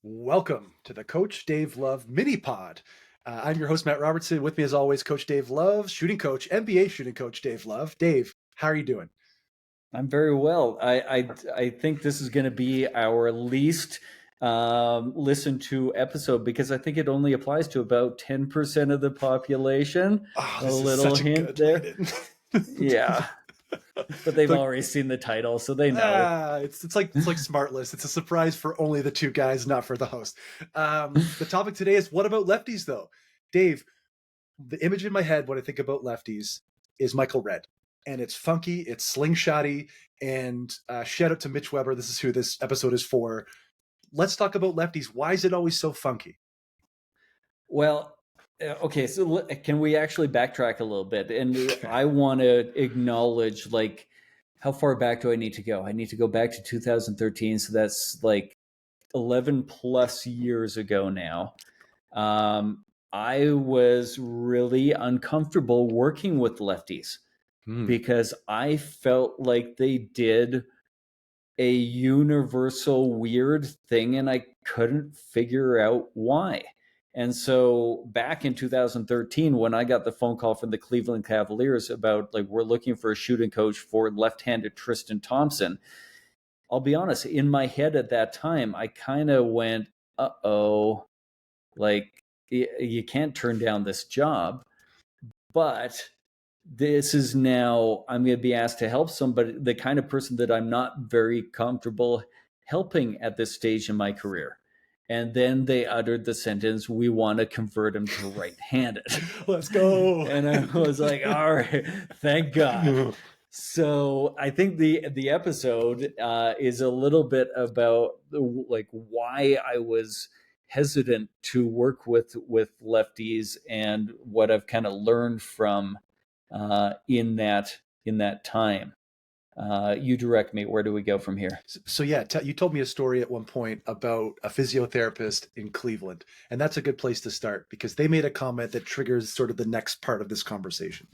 Welcome to the Coach Dave Love mini pod. I'm your host, Matt Robertson. With me, as always, Coach Dave Love, shooting coach, NBA shooting coach Dave Love. Dave, how are you doing? I'm very well. I think this is going to be our least listened to episode because I think it only applies to about 10% of the population. Oh, A this is little such a hint good there. lead-in. Yeah, but they've The- already seen the title, so they know. it's like smart list. It's a surprise for only the two guys, not for the host. The topic today is what about lefties, though? Dave, the image in my head when I think about lefties is Michael Redd. And it's funky, it's slingshotty, and shout out to Mitch Weber. This is who this episode is for. Let's talk about lefties. Why is it always so funky? Well, okay, so can we actually backtrack a little bit? And I want to acknowledge, like, how far back do I need to go? I need to go back to 2013, so that's like 11 plus years ago now. I was really uncomfortable working with lefties because I felt like they did a universal weird thing and I couldn't figure out why. And so back in 2013, when I got the phone call from the Cleveland Cavaliers about, like, we're looking for a shooting coach for left-handed Tristan Thompson, I'll be honest, in my head at that time, I kind of went, uh-oh, like, you can't turn down this job. But this is now, I'm going to be asked to help somebody, the kind of person that I'm not very comfortable helping at this stage in my career. And then they uttered the sentence, we want to convert him to right-handed. Let's go. And I was like, all right, thank God. So I think the episode is a little bit about, like, why I was hesitant to work with lefties and what I've kind of learned from in that time. You direct me. Where do we go from here? So yeah, you told me a story at one point about a physiotherapist in Cleveland, and that's a good place to start because they made a comment that triggers sort of the next part of this conversation.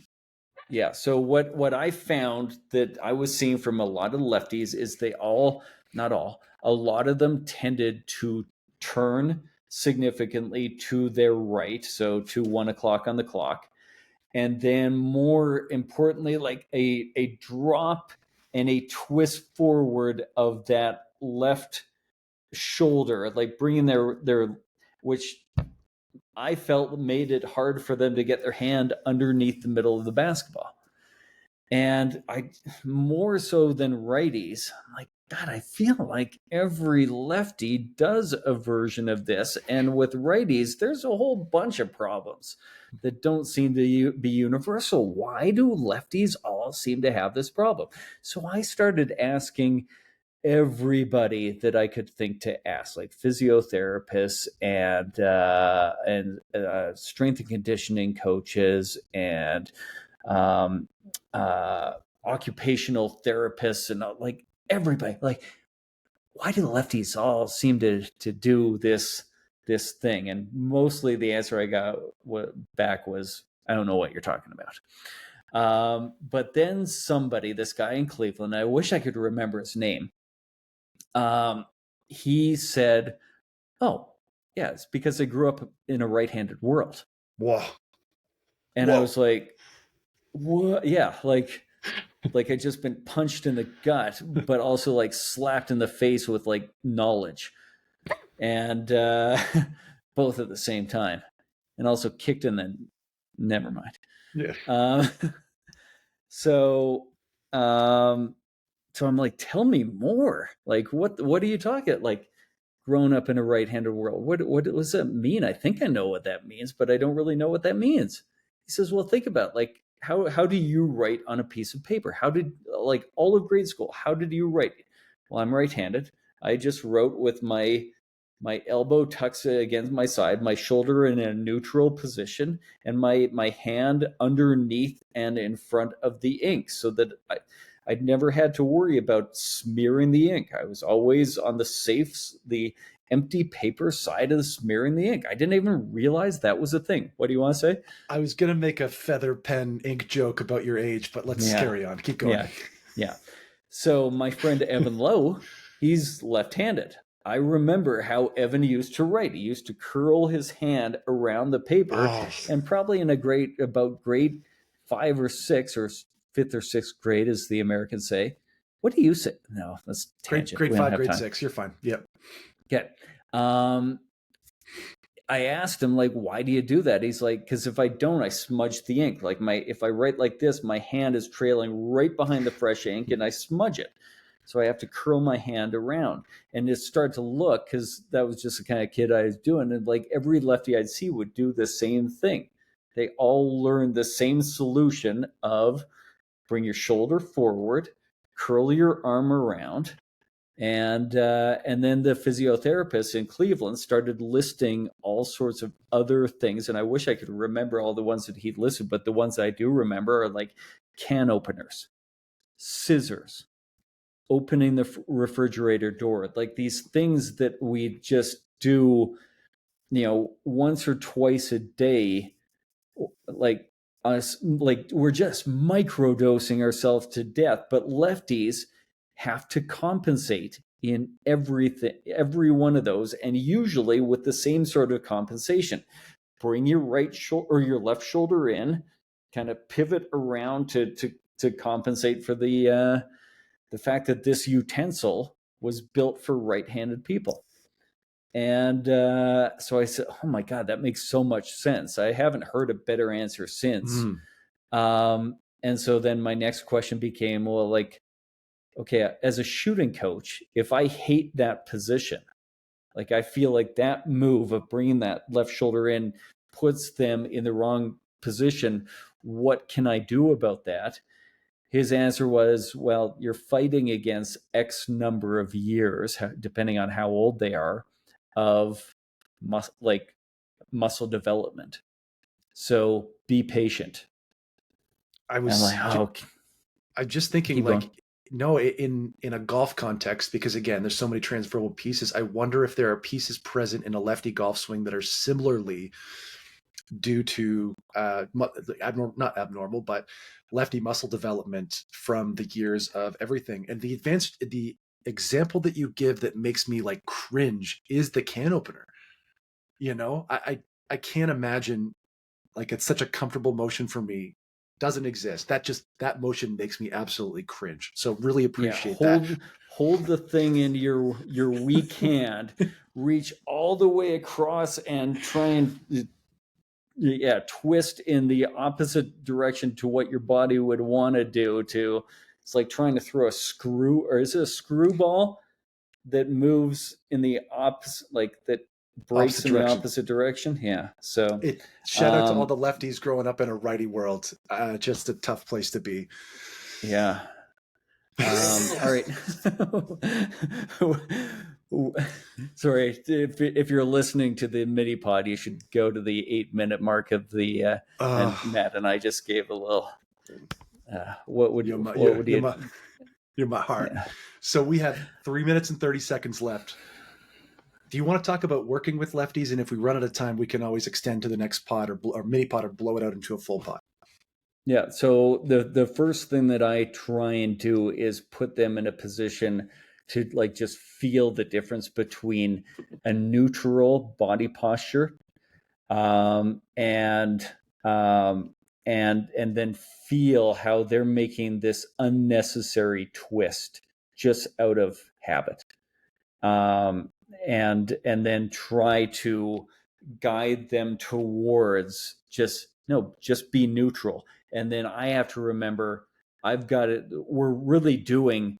Yeah. So what I found that I was seeing from a lot of lefties is they all, not all, a lot of them tended to turn significantly to their right, so to 1 o'clock on the clock. And then more importantly, like a drop and a twist forward of that left shoulder, like bringing their which I felt made it hard for them to get their hand underneath the middle of the basketball. And I, more so than righties, I'm like, God, I feel like every lefty does a version of this. And with righties, there's a whole bunch of problems that don't seem to be universal. Why do lefties all seem to have this problem? So I started asking everybody that I could think to ask, like physiotherapists and strength and conditioning coaches and um, occupational therapists and like everybody. Like, why do lefties all seem to do this thing? And mostly the answer I got back was, I don't know what you're talking about. But then somebody, this guy in Cleveland, I wish I could remember his name. He said, "Oh, yeah, it's because I grew up in a right-handed world." Whoa. And I was like, "What?" Yeah, like I just been punched in the gut, but also like slapped in the face with like knowledge, and both at the same time, and also kicked in the. Never mind. Yeah. So, so I'm like, tell me more. Like, what are you talking? Like, grown up in a right-handed world. What does that mean? I think I know what that means, but I don't really know what that means. He says, well, think about it. Like, how do you write on a piece of paper? How did, like, all of grade school, how did you write? Well, I'm right-handed. I just wrote with my elbow tucked against my side, my shoulder in a neutral position, and my hand underneath and in front of the ink, so that I'd never had to worry about smearing the ink. I was always on the empty paper side of the smearing the ink. I didn't even realize that was a thing. What do you want to say? I was going to make a feather pen ink joke about your age, but let's carry on. Keep going. Yeah. So my friend Evan Lowe, he's left-handed. I remember how Evan used to write. He used to curl his hand around the paper, Oh, and probably in about grade 5 or 6 or fifth or sixth grade, as the Americans say. What do you say? No, that's tangent. grade We don't 5, have grade time. 6. You're fine. Yep. Okay. I asked him, like, why do you do that? He's like, because if I don't, I smudge the ink. Like, if I write like this, my hand is trailing right behind the fresh ink, and I smudge it. So I have to curl my hand around, and it started to look, because that was just the kind of kid I was doing, and like every lefty I'd see would do the same thing. They all learned the same solution of bring your shoulder forward, curl your arm around, and then the physiotherapist in Cleveland started listing all sorts of other things, and I wish I could remember all the ones that he'd listed, but the ones I do remember are like can openers, scissors, opening the refrigerator door, like these things that we just do, once or twice a day, like us, like we're just microdosing ourselves to death. But lefties have to compensate in every one of those, and usually with the same sort of compensation. Bring your right shoulder or your left shoulder in, kind of pivot around to compensate for the fact that this utensil was built for right-handed people. And so I said, oh my God, that makes so much sense. I haven't heard a better answer since. And so then my next question became, well, like, okay, as a shooting coach, if I hate that position, like I feel like that move of bringing that left shoulder in puts them in the wrong position, what can I do about that? His answer was, well, you're fighting against X number of years, depending on how old they are, of muscle development. So be patient. I'm like, oh, just thinking, like, no, in a golf context, because again, there's so many transferable pieces. I wonder if there are pieces present in a lefty golf swing that are similarly due to not abnormal, but lefty muscle development from the years of everything. And the example that you give that makes me like cringe is the can opener. I can't imagine, like, it's such a comfortable motion for me. Doesn't exist. That motion makes me absolutely cringe. So really appreciate that. Hold the thing in your weak hand, reach all the way across, and try and twist in the opposite direction to what your body would want to do. It's like trying to throw a screw, or is it a screwball that moves in the opposite, like that breaks Opposite in the direction. opposite direction? Yeah. So shout out to all the lefties growing up in a righty world. Just a tough place to be. Yeah. All right. Sorry, if you're listening to the mini pod, you should go to the 8-minute mark of the. And Matt and I just gave a little. What would you? You're my heart. Yeah. So we have 3 minutes and 30 seconds left. Do you want to talk about working with lefties? And if we run out of time, we can always extend to the next pod or mini pod or blow it out into a full pod. Yeah. So the first thing that I try and do is put them in a position to like just feel the difference between a neutral body posture and then feel how they're making this unnecessary twist just out of habit, and then try to guide them towards just be neutral. And then I have to remember we're really doing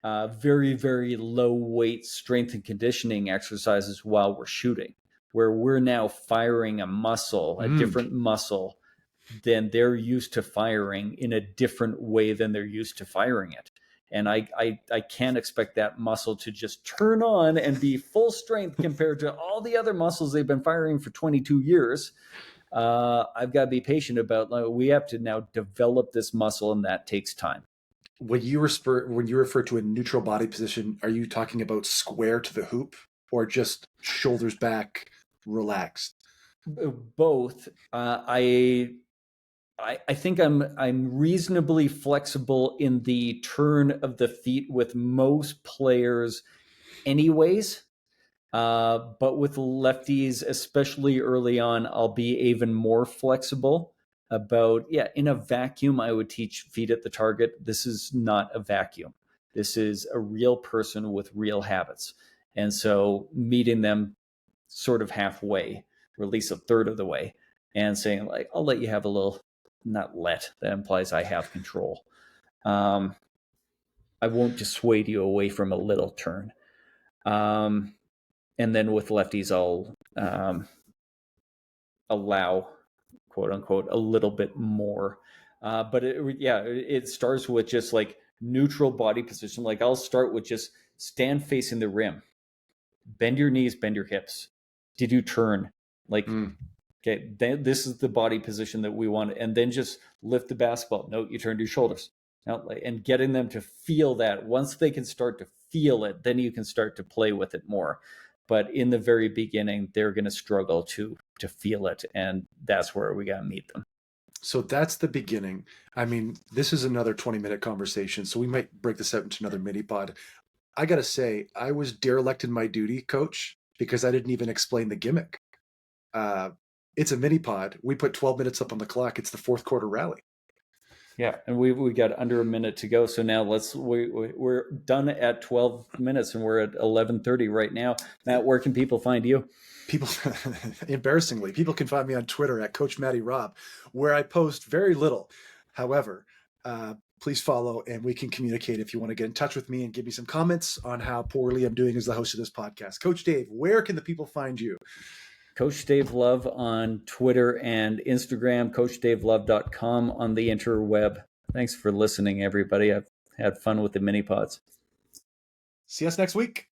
very, very low weight strength and conditioning exercises while we're shooting, where we're now firing a muscle, a different muscle than they're used to firing, in a different way than they're used to firing it. And I can't expect that muscle to just turn on and be full strength compared to all the other muscles they've been firing for 22 years. I've got to be patient about, we have to now develop this muscle, and that takes time. When you refer to a neutral body position, are you talking about square to the hoop or just shoulders back, relaxed? Both. I think I'm reasonably flexible in the turn of the feet with most players anyways. But with lefties, especially early on, I'll be even more flexible about, in a vacuum, I would teach feet at the target. This is not a vacuum. This is a real person with real habits. And so meeting them sort of halfway, or at least a third of the way, and saying, like, I'll let you have a little, not let, that implies I have control. I won't dissuade you away from a little turn. And then with lefties, I'll allow, quote unquote, a little bit more. But it starts with just like neutral body position. Like I'll start with just stand facing the rim, bend your knees, bend your hips. Did you turn? Like, okay, this is the body position that we want. And then just lift the basketball. No, you turned your shoulders. And getting them to feel that. Once they can start to feel it, then you can start to play with it more. But in the very beginning, they're going to struggle to feel it. And that's where we got to meet them. So that's the beginning. I mean, this is another 20-minute conversation, so we might break this out into another mini pod. I got to say, I was derelict in my duty, coach, because I didn't even explain the gimmick. It's a mini pod. We put 12 minutes up on the clock. It's the fourth quarter rally. Yeah, and we got under a minute to go. So now we're done at 12 minutes, and we're at 11:30 right now. Matt, where can people find you? People, embarrassingly, people can find me on Twitter at Coach Matty Rob, where I post very little. However, please follow, and we can communicate if you want to get in touch with me and give me some comments on how poorly I'm doing as the host of this podcast. Coach Dave, where can the people find you? Coach Dave Love on Twitter and Instagram, CoachDaveLove.com on the interweb. Thanks for listening, everybody. I've had fun with the mini pods. See us next week.